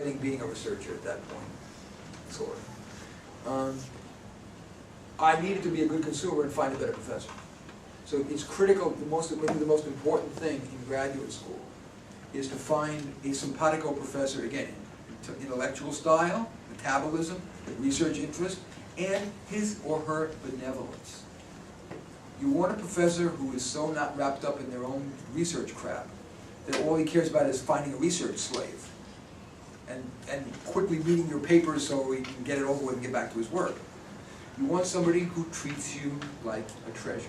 I think being a researcher at that point, sort of. I needed to be a good consumer and find a better professor. So it's critical, maybe the most important thing in graduate school is to find a simpatico professor, again, intellectual style, metabolism, research interest, and his or her benevolence. You want a professor who is so not wrapped up in their own research crap that all he cares about is finding a research slave and quickly reading your papers so he can get it over with and get back to his work. You want somebody who treats you like a treasure.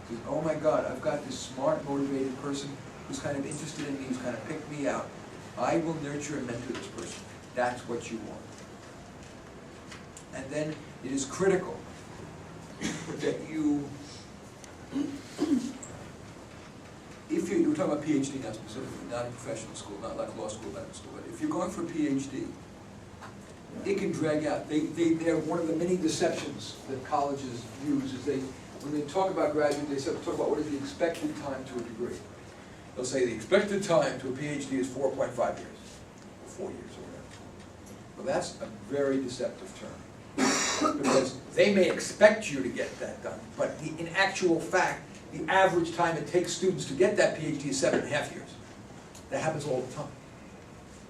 Says, oh my God, I've got this smart, motivated person who's kind of interested in me, who's kind of picked me out. I will nurture and mentor this person. That's what you want. And then it is critical that you, if you're talking about PhD now specifically, not in professional school, not like law school, medical school, but if you're going for a PhD, it can drag out. They're one of the many deceptions that colleges use is when they talk about graduate, they talk about what is the expected time to a degree. They'll say the expected time to a PhD is 4.5 years, or 4 years, or whatever. Well, that's a very deceptive term, because they may expect you to get that done, but in actual fact, the average time it takes students to get that PhD is 7.5 years. That happens all the time.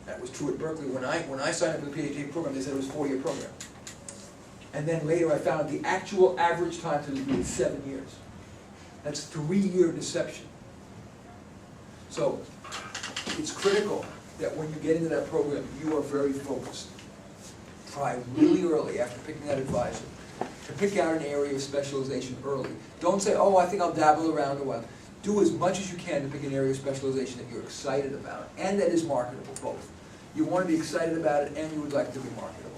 That was true at Berkeley. When I signed up for the PhD program, they said it was a 4-year program. And then later I found the actual average time to the degree is 7 years. That's 3-year deception. So it's critical that when you get into that program, you are very focused. Try really early after picking that advisor to pick out an area of specialization early. Don't say, oh, I think I'll dabble around a while. Do as much as you can to pick an area of specialization that you're excited about and that is marketable, both. You want to be excited about it and you would like to be marketable.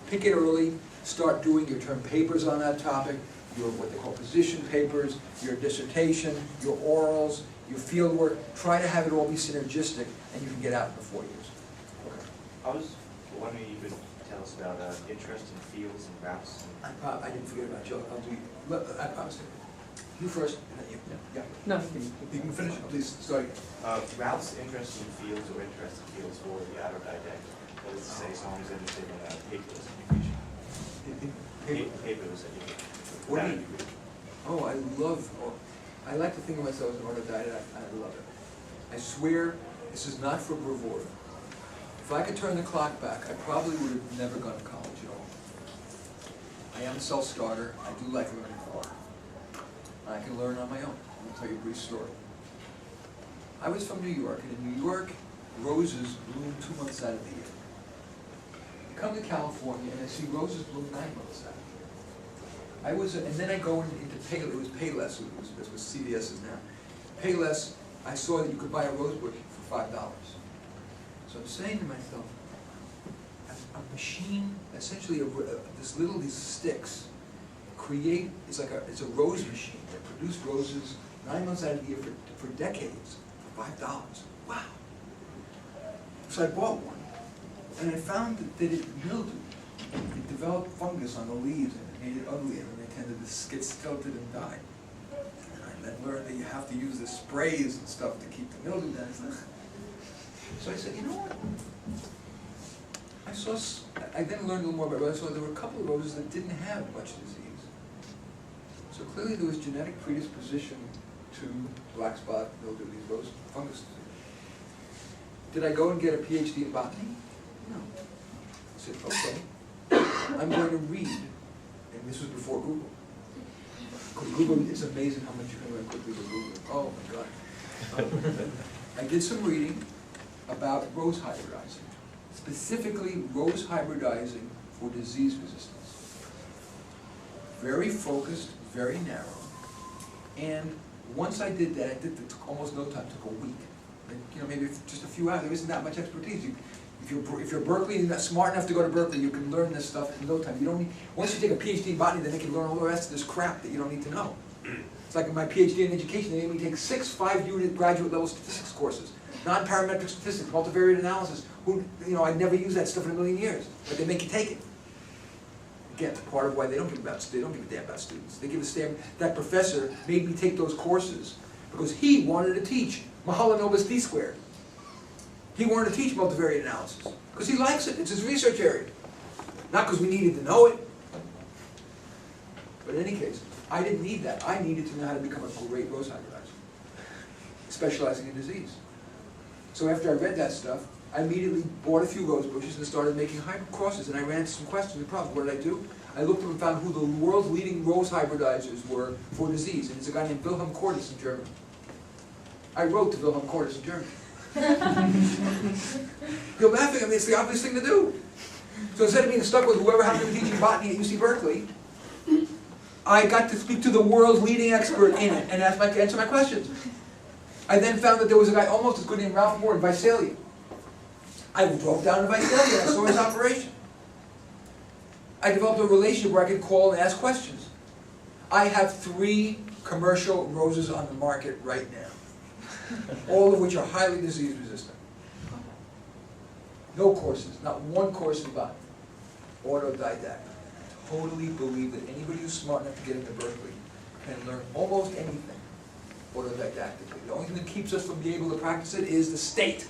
Pick it early, start doing your term papers on that topic, your what they call position papers, your dissertation, your orals, your field work. Try to have it all be synergistic and you can get out in 4 years. Okay. I was wondering if you could tell us about interest in fields and routes. I didn't forget about you. I'll do you. I promise you. You first, and then you. Yeah. No, You can finish. Please start again. Routes, interest in fields, or interest in fields for the autodidact. That is to say, someone who's interested in paperless education. Paperless education. What do you? Oh, I like to think of myself as an autodidact. I love it. I swear, this is not for bravura. If I could turn the clock back, I probably would have never gone to college at all. I am a self-starter. I do like learning more. I can learn on my own. I'll tell you a brief story. I was from New York, and in New York, roses bloom 2 months out of the year. I come to California, and I see roses bloom 9 months out of the year. And then I go into Payless. It was Payless, that's what CVS is now. Payless, I saw that you could buy a rose bush for $5. So I'm saying to myself, a machine, essentially these sticks, it's a rose machine that produced roses 9 months out of the year for decades for $5. Wow. So I bought one, and I found that it mildewed. It developed fungus on the leaves, and it made it ugly, and they tended to get stilted and die. And I then learned that you have to use the sprays and stuff to keep the mildew down. So I said, you know what? I then learned a little more about roses. So there were a couple of roses that didn't have much disease. So clearly there was genetic predisposition to black spot mildew, these rose fungus disease. Did I go and get a PhD in botany? No. I said, okay, I'm going to read. And this was before Google. Because Google, it's amazing how much you can learn quickly with Google. Oh my God. I did some reading about rose hybridizing. Specifically rose hybridizing for disease resistance. Very focused, very narrow. And once I did that, it took almost no time, it took a week. And, maybe just a few hours. There isn't that much expertise. If you're Berkeley and you're not smart enough to go to Berkeley, you can learn this stuff in no time. You don't need, once you take a PhD in botany, then you can learn all the rest of this crap that you don't need to know. It's like in my PhD in education, they made me take 6 5-unit graduate level statistics courses. Non-parametric statistics, multivariate analysis. I'd never use that stuff in a million years, but they make you take it. Again, part of why they don't give a damn about students. They give a damn. That professor made me take those courses because he wanted to teach Mahalo Novus D squared. He wanted to teach multivariate analysis because he likes it. It's his research area. Not because we needed to know it. But in any case, I didn't need that. I needed to know how to become a great rose hybridizer, specializing in disease. So after I read that stuff, I immediately bought a few rose bushes and started making hybrid crosses. And I ran into some questions and problems. What did I do? I looked up and found who the world's leading rose hybridizers were for disease. And it's a guy named Wilhelm Cordes in Germany. I wrote to Wilhelm Cordes in Germany. You're laughing. I mean, it's the obvious thing to do. So instead of being stuck with whoever happened to be teaching botany at UC Berkeley, I got to speak to the world's leading expert in it and answer my questions. I then found that there was a guy almost as good named Ralph Moore in Visalia. I drove down to Visalia and I saw his operation. I developed a relationship where I could call and ask questions. I have 3 commercial roses on the market right now, all of which are highly disease resistant. No courses, not one course in botany. Autodidact. Totally believe that anybody who's smart enough to get into Berkeley can learn almost anything autodidactically. The only thing that keeps us from being able to practice it is the state,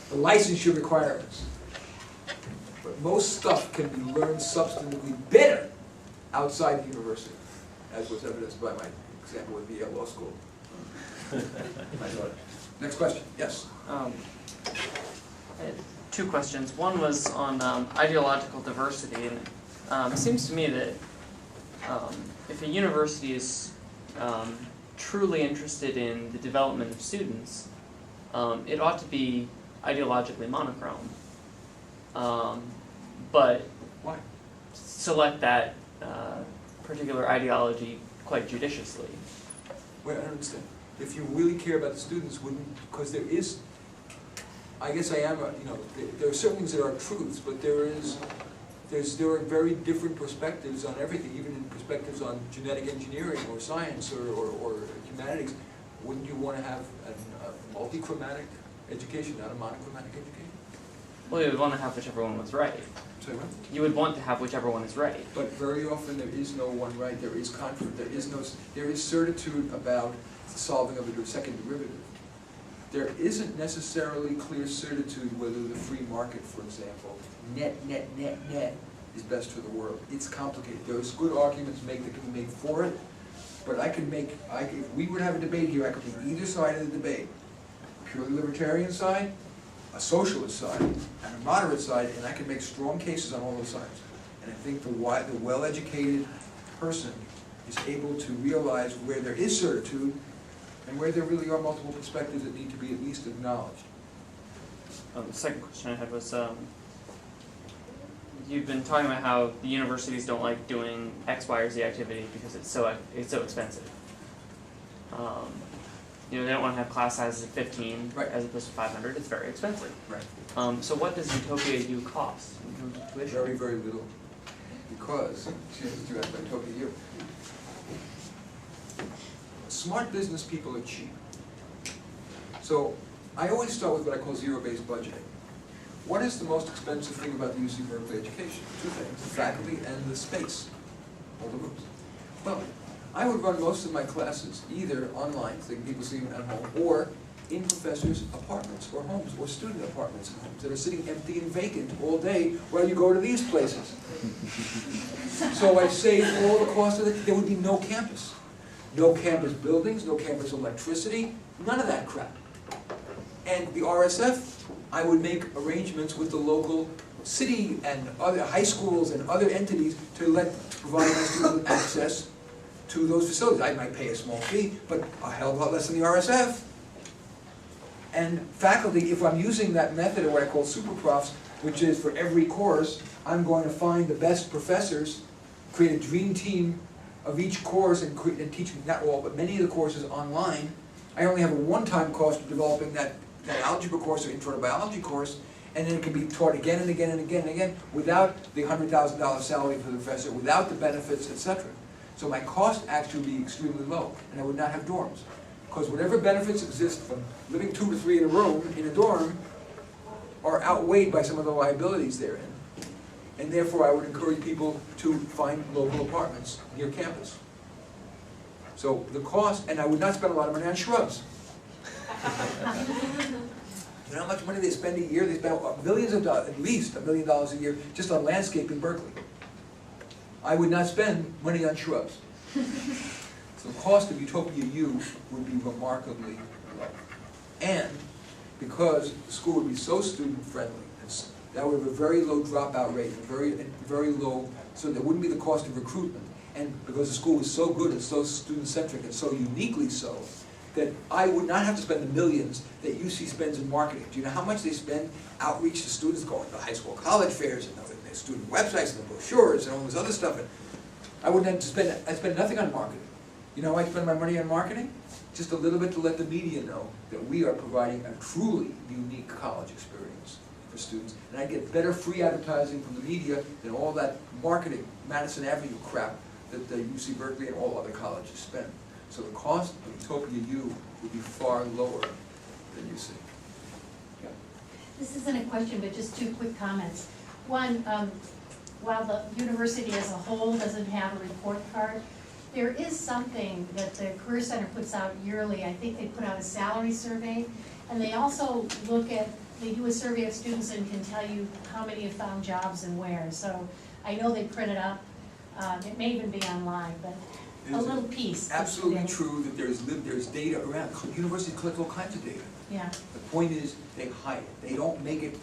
the licensure requirements. But most stuff can be learned substantively better outside the university, as was evidenced by my example with Yale Law School. Next question, yes? I had 2 questions. One was on ideological diversity, and it seems to me that if a university is truly interested in the development of students, it ought to be ideologically monochrome. But Why? select that particular ideology quite judiciously. Wait, I don't understand. If you really care about the students, wouldn't, because there is, I guess I am, there are certain things that are truths, but there are very different perspectives on everything, even in perspectives on genetic engineering or science or humanities. Wouldn't you want to have a multi-chromatic education, not a monochromatic education? Well, you would want to have whichever one was right. Sorry, what? You would want to have whichever one is right. But very often there is no one right. There is there is certitude about the solving of a second derivative. There isn't necessarily clear certitude whether the free market, for example, net is best for the world. It's complicated. There's good arguments that can be made for it, but if we were to have a debate here, I could take either side of the debate. A purely libertarian side, a socialist side, and a moderate side, and I can make strong cases on all those sides. And I think the well-educated person is able to realize where there is certitude and where there really are multiple perspectives that need to be at least acknowledged. The second question I had was, you've been talking about how the universities don't like doing X, Y, or Z activity because it's so expensive. They don't want to have class sizes of 15 Right. as opposed to 500. It's very expensive. Right. So what does Utopia U cost in terms of tuition? Very, very little. Because, you asked by Utopia U. Smart business people are cheap. So I always start with what I call zero-based budgeting. What is the most expensive thing about the UC Berkeley education? 2 things, the faculty and the space, all the rooms. Well, I would run most of my classes either online, so people see them at home, or in professors' apartments or homes, or student apartments and homes that are sitting empty and vacant all day while you go to these places. So I saved all the cost of it. There would be no campus. No campus buildings, no campus electricity, none of that crap. And the RSF, I would make arrangements with the local city and other high schools and other entities to provide my students with access to those facilities. I might pay a small fee, but a hell of a lot less than the RSF. And faculty, if I'm using that method of what I call super profs, which is for every course, I'm going to find the best professors, create a dream team of each course and teach, not all, but many of the courses online. I only have a one-time cost of developing that algebra course or intro to biology course, and then it can be taught again and again and again and again without the $100,000 salary for the professor, without the benefits, etc. So my cost actually would be extremely low, and I would not have dorms. Because whatever benefits exist from living 2 to 3 in a room, in a dorm, are outweighed by some of the liabilities therein. And therefore I would encourage people to find local apartments near campus. So the cost, and I would not spend a lot of money on shrubs. You know how much money they spend a year? They spend millions of dollars, at least $1 million a year, just on landscape in Berkeley. I would not spend money on shrubs. So the cost of Utopia U would be remarkably low. And because the school would be so student-friendly, that would have a very low dropout rate, very low, so there wouldn't be the cost of recruitment. And because the school was so good and so student-centric and so uniquely so, that I would not have to spend the millions that UC spends in marketing. Do you know how much they spend outreach to students, going to high school college fairs and their student websites and the brochures and all this other stuff? And I wouldn't have to spend, I'd spend nothing on marketing. You know how I spend my money on marketing? Just a little bit to let the media know that we are providing a truly unique college experience for students. And I get better free advertising from the media than all that marketing, Madison Avenue crap that the UC Berkeley and all other colleges spend. So the cost of Utopia U would be far lower than UC. Yeah. This isn't a question, but just two quick comments. One, while the university as a whole doesn't have a report card, there is something that the Career Center puts out yearly. I think they put out a salary survey, and they also they do a survey of students and can tell you how many have found jobs and where. So I know they print it up. It may even be online, but a little piece. Absolutely true that there's data around. Universities collect all kinds of data. Yeah. The point is, they hide it. They don't make it